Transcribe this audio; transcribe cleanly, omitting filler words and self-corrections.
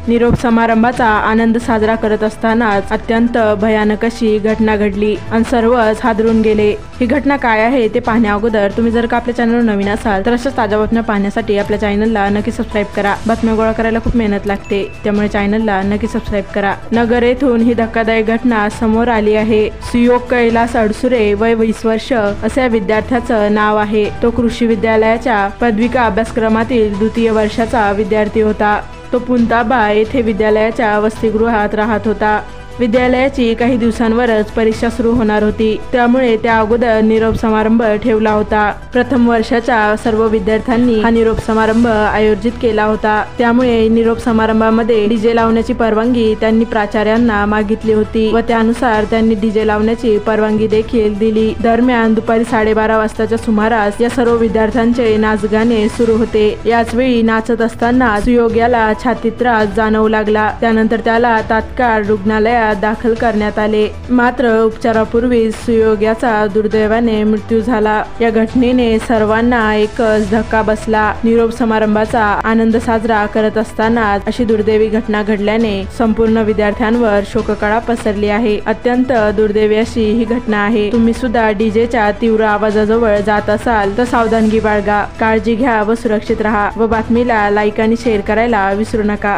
निरोप समारंभाचा आनंद साजरा करत असतानाच अत्यंत भयानक अशी घटना घडली आणि सर्वच हादरून गेले। ही घटना काय आहे ते पाहण्या अगोदर तुम्ही जर का आपल्या चॅनलवर नवीन असाल तर अशाच ताज्या बातम्या पाहण्यासाठी आपल्या चॅनलला नक्की सबस्क्राईब करा। बातम्या गोळा करायला खूप मेहनत लागते, त्यामुळे चॅनलला नक्की सबस्क्राईब करा। नगर येथून ही धक्कादायक घटना समोर आली आहे। सुयोग कैलास अडसुरे वय 20 वर्ष असे विद्यार्थ्याचं नाव आहे। तो कृषी विद्यालयाच्या पदविका अभ्यासक्रमातील द्वितीय वर्षाचा विद्यार्थी होता। तो पुंताबा येथे विद्यालयाच्या वसतिगृहात राहत होता। विद्यालयाची काही दिवसांवरच परीक्षा सुरू होणार होती, त्यामुळे त्या अगोदर निरोप समारंभ ठेवला होता। प्रथम वर्षाच्या सर्व विद्यार्थ्यांनी हा निरोप समारंभ आयोजित केला होता, त्यामुळे निरोप समारंभामध्ये डीजे लावण्याची परवानगी त्यांनी प्राचार्यांना मागितली होती व त्यानुसार त्यांनी डीजे लावण्याची परवानगी देखील दिली। दरम्यान दुपारी 12:30 वाजताच्या सुमारास या सर्व विद्यार्थ्यांचे नाचगाणे सुरू होते। याच वेळी नाचत असताना सुयोग याला छातीत त्रास जाणवू लागला। त्यानंतर त्याला तात्काळ रुग्णालयात दाखल करण्यात आले, मात्र उपचारापूर्वी सुयोग याचा दुर्दैवाने मृत्यू झाला। या घटनेने सर्वांना एकच धक्का बसला। निरोप समारंभाचा आनंद साजरा करत असताना अशी दुर्दैवी घटना घडल्याने संपूर्ण विद्यार्थ्यांवर शोककळा पसरली आहे। अत्यंत दुर्दैवी अशी ही घटना आहे। तुम्ही सुद्धा डीजेच्या तीव्र आवाजाजवळ जात असाल तर सावधानगी बाळगा, काळजी घ्या व सुरक्षित राहा व बातमीला लाईक आणि शेअर करायला विसरू नका।